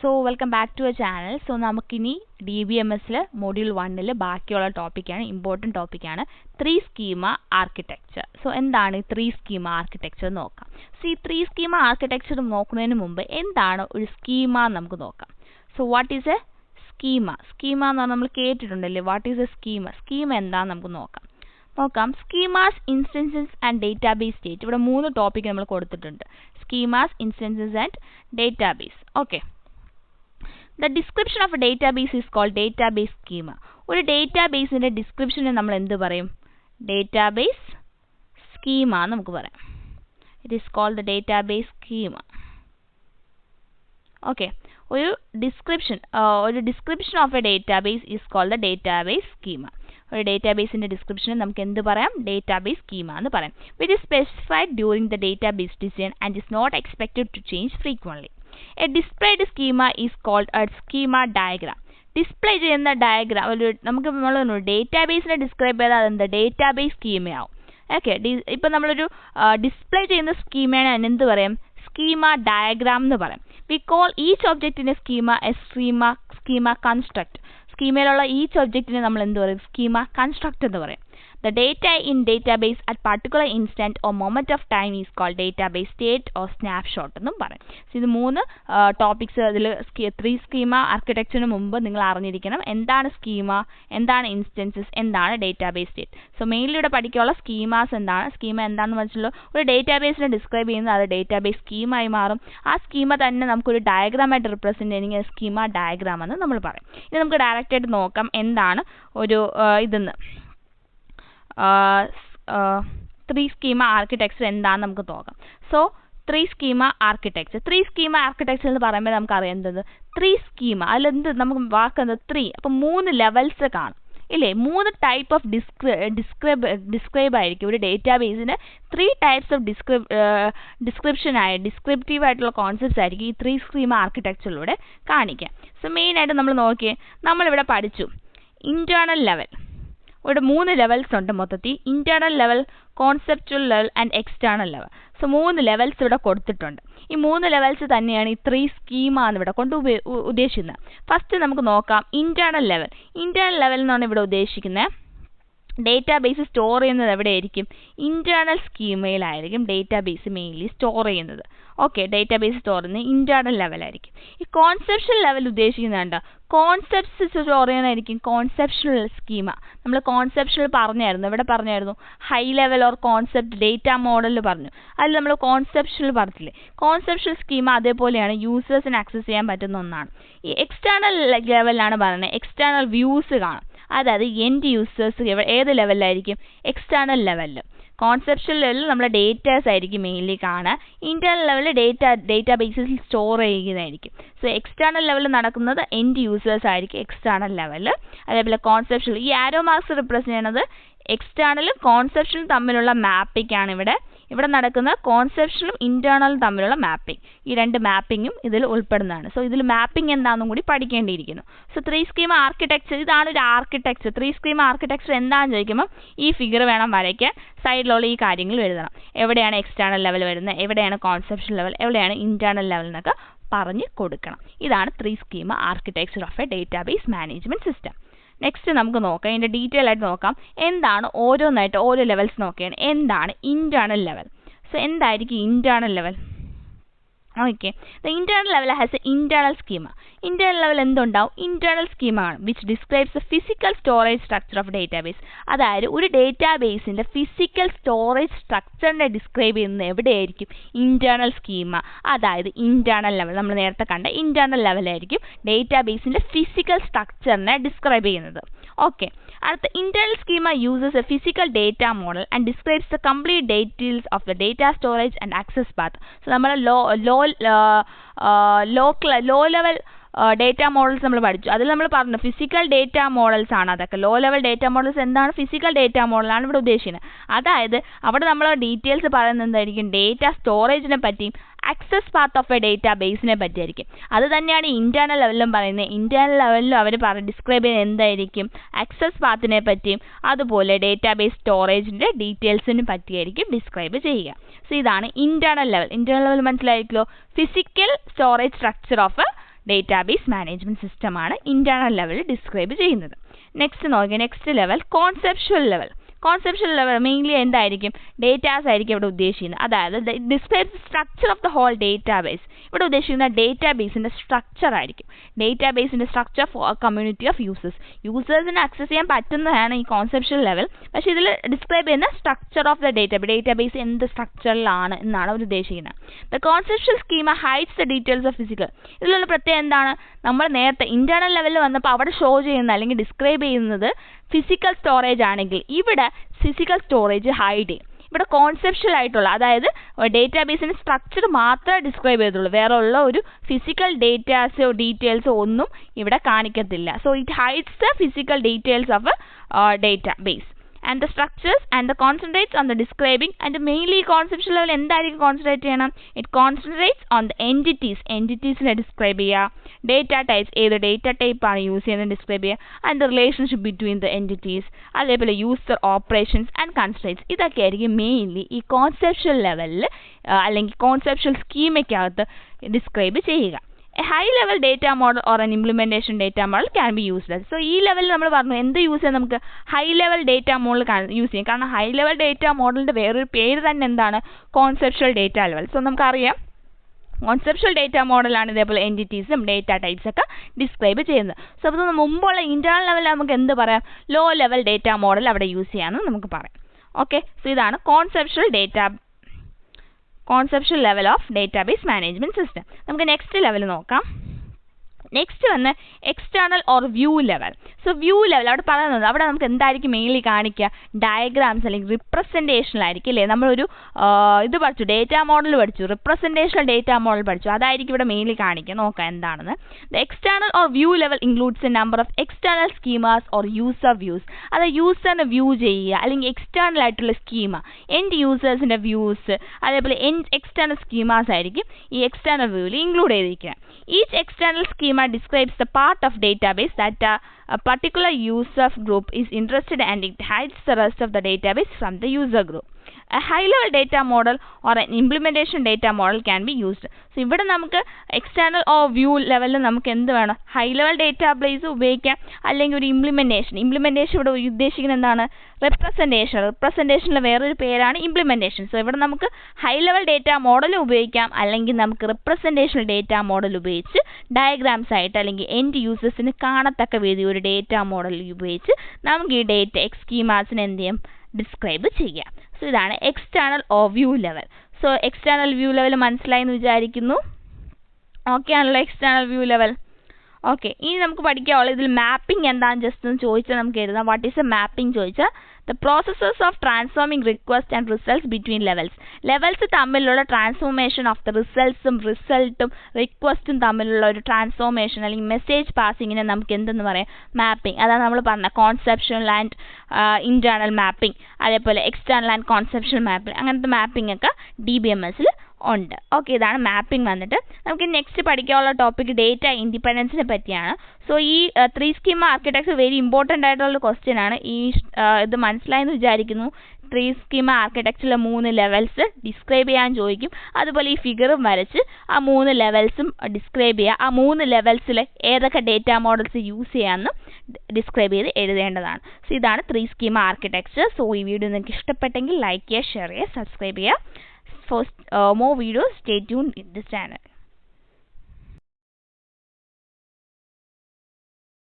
So welcome back to our channel. So നമുക്കിനി DBMS module 1 ബാക്കിയുള്ള ടോപ്പിക്കാണ്, ഇമ്പോർട്ടൻറ്റ് ടോപ്പിക്കാണ് 3 schema architecture. So എന്താണ് 3 schema architecture നോക്കാം. ഈ 3 schema architecture നോക്കുന്നതിന് മുമ്പ് എന്താണ് ഒരു സ്കീമ നമുക്ക് നോക്കാം. So what is a schema? Schema എന്ന് പറഞ്ഞാൽ നമ്മൾ കേട്ടിട്ടുണ്ടല്ലേ, what is a schema? Schema എന്താണെന്ന് നമുക്ക് നോക്കാം. Schemas, instances and database state. ഇവിടെ 3 ടോപ്പിക് നമ്മൾ കൊടുത്തിട്ടുണ്ട്. Schemas, instances and database. Okay. The description of a database is called database schema. ഒരു ഡേറ്റാബേസിന്റെ ഡിസ്ക്രിപ്ഷനെ നമ്മൾ എന്ത് പറയും? ഡേറ്റാബേസ് സ്കീമ നമുക്ക് പറയാം. It is called the database schema. Okay. ഒരു description of a database is called the database schema. ഒരു ഡേറ്റാബേസിന്റെ ഡിസ്ക്രിപ്ഷനെ നമുക്ക് എന്ത് പറയാം? ഡേറ്റാബേസ് സ്കീമ എന്ന് പറയാം. Which is specified during the database design and is not expected to change frequently. A displayed schema is called a schema diagram. Display ചെയ്യുന്ന diagram നമുക്ക് നമ്മൾ ഡേറ്റാബേസിനെ describe ചെയ്താൽ അതെന്താ? ഡേറ്റാബേസ് സ്കീമയാവും. ഓക്കെ, ഇപ്പം നമ്മളൊരു ഡിസ്പ്ലേ ചെയ്യുന്ന സ്കീമയാണ് എന്ത് പറയും? സ്കീമ ഡയഗ്രാം എന്ന് പറയും. വി കോൾ ഈച്ച് ഒബ്ജക്റ്റിനെ സ്കീമ കൺസ്ട്രക്ട്. സ്കീമയിലുള്ള ഈച്ച് ഒബ്ജക്റ്റിനെ നമ്മൾ എന്ത് പറയും? സ്കീമ കൺസ്ട്രക്ട് എന്ന് പറയും. The data in database at particular instant or moment of time is called database state or snapshot എന്നും പറയും. സോ ഇത് 3 ടോപ്പിക്സ് അതിൽ 3 സ്കീമ ആർക്കിടെക്ചറിന് മുമ്പ് നിങ്ങൾ അറിഞ്ഞിരിക്കണം. എന്താണ് സ്കീമ, എന്താണ് ഇൻസ്റ്റൻസസ്, എന്താണ് ഡേറ്റാബേസ് സ്റ്റേറ്റ്. സോ മെയിൻലി ഇവിടെ പഠിക്കാനുള്ള സ്കീമാസ് എന്താണ്, സ്കീമ എന്താണെന്ന് വെച്ചാൽ ഒരു ഡേറ്റാബേസിനെ ഡിസ്ക്രൈബ് ചെയ്യുന്നത് അത് ഡേറ്റാബേസ് സ്കീമായി മാറും. ആ സ്കീമ തന്നെ നമുക്കൊരു ഡയഗ്രാമായിട്ട് റിപ്രസെൻറ്റ് ചെയ്യുന്ന സ്കീമ ഡയഗ്രാം എന്ന് നമ്മൾ പറയും. ഇത് നമുക്ക് ഡയറക്റ്റ് ആയിട്ട് നോക്കാം എന്താണ് ഒരു ഇതെന്ന്. 3 schema architecture എന്താണെന്ന് നമുക്ക് നോക്കാം. സോ 3 schema architecture എന്ന് പറയുമ്പോൾ നമുക്ക് അറിയുന്നത് 3 schema അതിലെന്ത് നമുക്ക് വാക്കുന്നത് 3. അപ്പം 3 ലെവൽസ് കാണും ഇല്ലേ? 3 ടൈപ്പ് ഓഫ് ഡിസ്ക്രൈബ് ആയിരിക്കും. ഒരു ഡേറ്റാബേസിന് 3 ടൈപ്സ് ഓഫ് ഡിസ്ക്രിപ്റ്റീവ് ആയിട്ടുള്ള കോൺസെപ്റ്റ്സ് ആയിരിക്കും ഈ 3 schema ആർക്കിടെക്ചറിലൂടെ കാണിക്കുക. സോ മെയിനായിട്ട് നമ്മൾ നോക്കിയേ, നമ്മളിവിടെ പഠിച്ചു ഇന്റേണൽ ലെവൽ. ഇവിടെ 3 ലെവൽസ് ഉണ്ട് മൊത്തത്തിൽ. Internal level, conceptual level and external level. So 3 levels ഇവിടെ കൊടുത്തിട്ടുണ്ട്. ഈ 3 ലെവൽസ് തന്നെയാണ് ഈ 3 സ്കീമ എന്ന് ഇവിടെ കൊണ്ട് ഉദ്ദേശിക്കുന്നത്. ഫസ്റ്റ് നമുക്ക് നോക്കാം ഇന്റേണൽ ലെവൽ. ഇന്റേണൽ ലെവൽ എന്നാണ് ഇവിടെ ഉദ്ദേശിക്കുന്നത്. ഡേറ്റാബേസ് സ്റ്റോർ ചെയ്യുന്നത് എവിടെയായിരിക്കും? ഇന്റേണൽ സ്കീമയിലായിരിക്കും ഡേറ്റാബേസ് മെയിൻലി സ്റ്റോർ ചെയ്യുന്നത്. ഓക്കെ, ഡേറ്റാബേസ് സ്റ്റോർ ചെയ്യുന്നത് ഇന്റേണൽ ലെവലായിരിക്കും. ഈ കോൺസെപ്ഷൻ ലെവൽ ഉദ്ദേശിക്കുന്നുണ്ട് കോൺസെപ്റ്റ്സ് സ്റ്റോർ ചെയ്യുന്നതായിരിക്കും കോൺസെപ്ഷണൽ സ്കീമ. നമ്മൾ കോൺസെപ്ഷണൽ പറഞ്ഞായിരുന്നു, ഇവിടെ പറഞ്ഞായിരുന്നു high level or concept data model പറഞ്ഞു. അതിൽ നമ്മൾ കോൺസെപ്ഷണൽ പറഞ്ഞില്ലേ. കോൺസെപ്ഷണൽ സ്കീമ അതേപോലെയാണ്, യൂസേഴ്സിന് ആക്സസ് ചെയ്യാൻ പറ്റുന്ന ഒന്നാണ്. ഈ എക്സ്റ്റേണൽ ലെവലിലാണ് പറയുന്നത് എക്സ്റ്റേണൽ വ്യൂസ് കാണും. അതായത് എൻഡ് യൂസേഴ്സ് ഏത് ലെവലിലായിരിക്കും? എക്സ്റ്റേണൽ ലെവലിൽ. കോൺസെപ്ഷൽ ലെവലിൽ നമ്മളെ ഡേറ്റാസ് ആയിരിക്കും മെയിൻലി കാണുക. ഇന്റേണൽ ലെവലിൽ ഡേറ്റാബേസിൽ സ്റ്റോർ ചെയ്യുന്നതായിരിക്കും. സോ എക്സ്റ്റേണൽ ലെവലിൽ നടക്കുന്നത് എൻഡ് യൂസേഴ്സ് ആയിരിക്കും എക്സ്റ്റേണൽ ലെവലിൽ. അതേപോലെ കോൺസെപ്ഷൽ, ഈ ആരോ മാർക്സ് റിപ്രസെന്റ് ചെയ്യുന്നത് എക്സ്റ്റേണലും കോൺസെപ്ഷനും തമ്മിലുള്ള മാപ്പിംഗ് ആണ്. ഇവിടെ നടക്കുന്ന കോൺസെപ്ഷനും ഇന്റേണലും തമ്മിലുള്ള മാപ്പിംഗ്. ഈ 2 മാപ്പിങ്ങും ഇതിൽ ഉൾപ്പെടുന്നതാണ്. സോ ഇതിൽ മാപ്പിംഗ് എന്താണെന്നും കൂടി പഠിക്കേണ്ടിയിരിക്കുന്നു. സോ 3 schema ആർക്കിടെക്ചർ, ഇതാണ് ഒരു ആർക്കിടെക്ചർ. 3 schema ആർക്കിടെക്ചർ എന്താണെന്ന് ചോദിക്കുമ്പോൾ ഈ ഫിഗർ വേണം വരയ്ക്കാൻ. സൈഡിലുള്ള ഈ കാര്യങ്ങൾ എഴുതണം. എവിടെയാണ് എക്സ്റ്റേണൽ ലെവൽ വരുന്നത്, എവിടെയാണ് കോൺസെപ്ഷൻ ലെവൽ, എവിടെയാണ് ഇന്റേണൽ ലെവൽ എന്നൊക്കെ പറഞ്ഞ് കൊടുക്കണം. ഇതാണ് 3 schema architecture of a database management system. Next നമുക്ക് നോക്കാം, ഇതിൻ്റെ ഡീറ്റെയിൽ ആയിട്ട് നോക്കാം. എന്താണ് ഓരോന്നായിട്ട് ഓരോ ലെവൽസ് നോക്കുകയാണ്. എന്താണ് ഇന്റേണൽ ലെവൽ? സോ എന്തായിരിക്കും internal level? Okay, the internal level has a internal schema. Internal level എന്തുണ്ടാവും? ഇന്റേണൽ സ്കീമ ആണ് which describes the physical storage structure of database. അതായത് ഒരു ഡേറ്റാബേസിന്റെ ഫിസിക്കൽ സ്റ്റോറേജ് സ്ട്രക്ചറിനെ ഡിസ്ക്രൈബ് ചെയ്യുന്നത് എവിടെയായിരിക്കും? Internal schema. അതായത് ഇന്റേണൽ ലെവൽ നമ്മൾ നേരത്തെ കണ്ട ഇന്റേണൽ ലെവലായിരിക്കും ഡേറ്റാബേസിന്റെ ഫിസിക്കൽ സ്ട്രക്ചറിനെ ഡിസ്ക്രൈബ് ചെയ്യുന്നത്. ഓക്കെ, അടുത്ത internal schema uses a physical data model and describes the complete details of the data storage and access path. So നമ്മൾ ലോ ലെവൽ ഡേറ്റ മോഡൽസ് നമ്മൾ പഠിച്ചു. അതിൽ നമ്മൾ പറഞ്ഞു ഫിസിക്കൽ ഡേറ്റ മോഡൽസ് ആണ് അതൊക്കെ. ലോ ലെവൽ ഡേറ്റ മോഡൽസ് എന്താണ്? Physical data മോഡലാണ് ഇവിടെ ഉദ്ദേശിക്കുന്നത്. അതായത് അവിടെ നമ്മൾ ഡീറ്റെയിൽസ് പറയുന്നത് എന്തായിരിക്കും? ഡേറ്റ സ്റ്റോറേജിനെ പറ്റിയും ആക്സസ് പാത്ത് ഓഫ് എ ഡേറ്റാബേസിനെ പറ്റിയായിരിക്കും. അത് തന്നെയാണ് ഇന്റേണൽ ലെവലിലും പറയുന്നത്. ഇന്റേണൽ ലെവലിലും അവർ ഡിസ്ക്രൈബ് ചെയ്യുന്നത് എന്തായിരിക്കും? ആക്സസ് പാത്തിനെ പറ്റിയും അതുപോലെ ഡേറ്റാബേസ് സ്റ്റോറേജിന്റെ ഡീറ്റെയിൽസിനെ പറ്റിയായിരിക്കും ഡിസ്ക്രൈബ് ചെയ്യുക. സോ ഇതാണ് ഇന്റേണൽ ലെവൽ. ഇന്റേണൽ ലെവൽ മനസ്സിലായിരിക്കുമല്ലോ, physical storage structure of a database management system ആണ് ഇന്റേണൽ ലെവലിൽ ഡിസ്ക്രൈബ് ചെയ്യുന്നത്. Next level conceptual level. Conceptual level mainly എന്തായിരിക്കും? ഡേറ്റാസ് ആയിരിക്കും ഇവിടെ ഉദ്ദേശിക്കുന്നത്. അതായത് describe structure of the whole database. ഇവിടെ ഉദ്ദേശിക്കുന്ന ഡേറ്റാബേസിന്റെ സ്ട്രക്ചർ ആയിരിക്കും. ഡേറ്റാബേസിന്റെ സ്ട്രക്ചർ ഫോർ കമ്മ്യൂണിറ്റി ഓഫ് യൂസേഴ്സിന് ആക്സസ് ചെയ്യാൻ പറ്റുന്നതാണ് ഈ കോൺസെപ്ച്വൽ ലെവൽ. പക്ഷേ ഇതിൽ ഡിസ്ക്രൈബ് ചെയ്യുന്ന സ്ട്രക്ചർ ഓഫ് ദ ഡേറ്റാബേസ് എന്ത് സ്ട്രക്ചറിലാണ് എന്നാണ് അവർ ഉദ്ദേശിക്കുന്നത്. The conceptual schema hides the details of physical. ഇതിലുള്ള പ്രത്യേകം എന്താണ്? നമ്മൾ നേരത്തെ ഇന്റേണൽ ലെവലിൽ വന്നപ്പോൾ അവിടെ ഷോ ചെയ്യുന്ന അല്ലെങ്കിൽ ഡിസ്ക്രൈബ് ചെയ്യുന്നത് ഫിസിക്കൽ സ്റ്റോറേജ് ആണെങ്കിൽ ഇവിടെ ഫിസിക്കൽ സ്റ്റോറേജ് ഹൈഡ് ചെയ്യും. ഇവിടെ കോൺസെപ്ച്വൽ ആയിട്ടുള്ള, അതായത് ഡേറ്റാബേസിന്റെ സ്ട്രക്ചർ മാത്രമേ ഡിസ്ക്രൈബ് ചെയ്തുള്ളൂ, വേറെ ഉള്ള ഒരു ഫിസിക്കൽ ഡേറ്റാസോ ഡീറ്റെയിൽസോ ഒന്നും ഇവിടെ കാണിക്കത്തില്ല. So it hides the physical details of a database and the structures and the concentrates on the describing. And mainly conceptual level എന്തായിരിക്കും കോൺസെൻട്രേറ്റ് ചെയ്യണം? ഇറ്റ് കോൺസെൻട്രേറ്റ്സ് ഓൺ ദ എൻറ്റിറ്റീസിനെ ഡിസ്ക്രൈബ് ചെയ്യുക, ഡേറ്റ ടൈപ്സ്, ഏത് data type ആണ് use ചെയ്യുന്നത് describe ചെയ്യുക, and the relationship between the entities, അതേപോലെ user operations and constraints. ഇതൊക്കെ ആയിരിക്കും മെയിൻലി ഈ കോൺസെപ്ച്വൽ ലെവലിൽ അല്ലെങ്കിൽ കോൺസെപ്ച്വൽ സ്കീമയ്ക്കകത്ത് ഡിസ്ക്രൈബ് ചെയ്യുക. A high-level data model or an implementation data model can be used. So ഈ ലെവലിൽ നമ്മൾ പറഞ്ഞു എന്ത് യൂസ് ചെയ്യാം? നമുക്ക് high level data model use ചെയ്യാം. കാരണം ഹൈ ലെവൽ ഡേറ്റ മോഡലിന്റെ വേറൊരു പേര് തന്നെ എന്താണ്? Conceptual data level. സോ നമുക്കറിയാം കോൺസെപ്ച്വൽ ഡേറ്റ മോഡലാണ് ഇതേപോലെ എൻറ്റിറ്റീസും ഡേറ്റ ടൈപ്സ് ഒക്കെ ഡിസ്ക്രൈബ് ചെയ്യുന്നത്. സോ അപ്പോൾ മുമ്പുള്ള ഇന്റേണൽ ലെവലിൽ നമുക്ക് എന്ത് പറയാം? ലോ ലെവൽ ഡേറ്റ മോഡൽ അവിടെ യൂസ് ചെയ്യാമെന്ന് നമുക്ക് പറയാം. ഓക്കെ, സോ ഇതാണ് conceptual level of database management system. നമുക്ക് നെക്സ്റ്റ് ലെവൽ നോക്കാം. നെക്സ്റ്റ് വന്ന് external or view level. So view level അവിടെ പറയുന്നത്, അവിടെ നമുക്ക് എന്തായിരിക്കും മെയിൻലി കാണിക്കുക? ഡയഗ്രാംസ് അല്ലെങ്കിൽ റിപ്രസെൻറ്റേഷനിലായിരിക്കും അല്ലേ? നമ്മളൊരു ഇത് പഠിച്ചു, ഡേറ്റ മോഡൽ പഠിച്ചു, റിപ്രസെൻറ്റേഷണൽ ഡേറ്റ മോഡൽ പഠിച്ചു, അതായിരിക്കും ഇവിടെ മെയിൻലി കാണിക്കുക. നോക്കാം എന്താണെന്ന്. The external or view level includes A number of external schemas or user views. അത് യൂസറിനെ വ്യൂ ചെയ്യുക അല്ലെങ്കിൽ എക്സ്റ്റേണൽ ആയിട്ടുള്ള സ്കീമ, എൻഡ് യൂസേഴ്സിൻ്റെ വ്യൂസ്, അതേപോലെ എക്സ്റ്റേണൽ സ്കീമാസ് ആയിരിക്കും ഈ എക്സ്റ്റേണൽ വ്യൂവിൽ ഇൻക്ലൂഡ് ചെയ്തിരിക്കുക. Each external schema describes the part of database that a particular user group is interested in, and it hides the rest of the database from the user group. A high-level data model or an implementation data model can be used. So ഇവിടെ നമുക്ക് external or view ലെവലിൽ നമുക്ക് എന്ത് വേണം? High level database ഉപയോഗിക്കാം, അല്ലെങ്കിൽ ഒരു implementation ഇവിടെ ഉദ്ദേശിക്കുന്നത് എന്താണ്? റിപ്രസെൻറ്റേഷനിലെ വേറൊരു പേരാണ് ഇംപ്ലിമെൻറ്റേഷൻ. സോ ഇവിടെ നമുക്ക് ഹൈ ലെവൽ ഡേറ്റ മോഡൽ ഉപയോഗിക്കാം, അല്ലെങ്കിൽ നമുക്ക് റിപ്രസെൻറ്റേഷണൽ ഡേറ്റ മോഡൽ ഉപയോഗിച്ച് ഡയഗ്രാംസ് ആയിട്ട് അല്ലെങ്കിൽ എൻഡ് യൂസേഴ്സിന് കാണത്തക്ക രീതി ഒരു ഡേറ്റ മോഡൽ ഉപയോഗിച്ച് നമുക്ക് ഈ ഡേറ്റ സ്കീമാസിനെ എന്ത് ചെയ്യാം? ഡിസ്ക്രൈബ് ചെയ്യാം. സോ ഇതാണ് external or view level. So external view level മനസ്സിലായി എന്ന് വിചാരിക്കുന്നു. ഓക്കെ ആണല്ലോ എക്സ്റ്റേണൽ വ്യൂ ലെവൽ. ഓക്കെ, ഇനി നമുക്ക് പഠിക്കാനുള്ളത് ഇതിൽ മാപ്പിംഗ് എന്താണെന്ന് ജസ്റ്റ് ഒന്ന് ചോദിച്ചാൽ നമുക്ക് എഴുതാം. വാട്ട് ഈസ് എ മാപ്പിംഗ് ചോദിച്ചാൽ the processes of transforming request and results between levels തമ്മിലുള്ള ട്രാൻസ്ഫോർമേഷൻ ഓഫ് ദ റിസൾട്ടും റിക്വസ്റ്റും തമ്മിലുള്ള ഒരു ട്രാൻസ്ഫോർമേഷൻ അല്ലെങ്കിൽ മെസ്സേജ് പാസിങ്ങിനെ നമുക്ക് എന്തെന്ന് പറയാം? മാപ്പിംഗ്. അതാണ് നമ്മൾ പറഞ്ഞ കോൺസെപ്ച്വൽ ആൻഡ് ഇന്റേണൽ മാപ്പിംഗ്, അതേപോലെ എക്സ്റ്റേണൽ ആൻഡ് കോൺസെപ്ച്വൽ മാപ്പിംഗ്, അങ്ങനത്തെ മാപ്പിംഗ് ഒക്കെ DBMSൽ ഉണ്ട്. ഓക്കെ, ഇതാണ് മാപ്പിംഗ്. വന്നിട്ട് നമുക്ക് നെക്സ്റ്റ് പഠിക്കാനുള്ള ടോപ്പിക് ഡേറ്റ ഇൻഡിപെൻഡൻസിനെ പറ്റിയാണ്. സോ ഈ 3 സ്കീമ ആർക്കിടെക്ചർ വെരി ഇമ്പോർട്ടൻ്റ് ആയിട്ടുള്ള ക്വസ്റ്റ്യൻ ആണ്. ഇത് മനസ്സിലായെന്ന് വിചാരിക്കുന്നു. 3 സ്കീമ ആർക്കിടെക്ചറിലെ 3 ലെവൽസ് ഡിസ്ക്രൈബ് ചെയ്യാൻ ചോദിക്കും. അതുപോലെ ഈ ഫിഗറും വരച്ച് ആ 3 ലെവൽസും ഡിസ്ക്രൈബ് ചെയ്യുക. ആ 3 ലെവൽസിൽ ഏതൊക്കെ ഡേറ്റ മോഡൽസ് യൂസ് ചെയ്യാമെന്ന് ഡിസ്ക്രൈബ് ചെയ്ത് എഴുതേണ്ടതാണ്. സോ ഇതാണ് 3 സ്കീമ ആർക്കിടെക്ചർ. സോ ഈ വീഡിയോ നിങ്ങൾക്ക് ഇഷ്ടപ്പെട്ടെങ്കിൽ ലൈക്ക് ചെയ്യുക, ഷെയർ ചെയ്യുക, സബ്സ്ക്രൈബ് ചെയ്യുക. For more videos, stay tuned in this channel.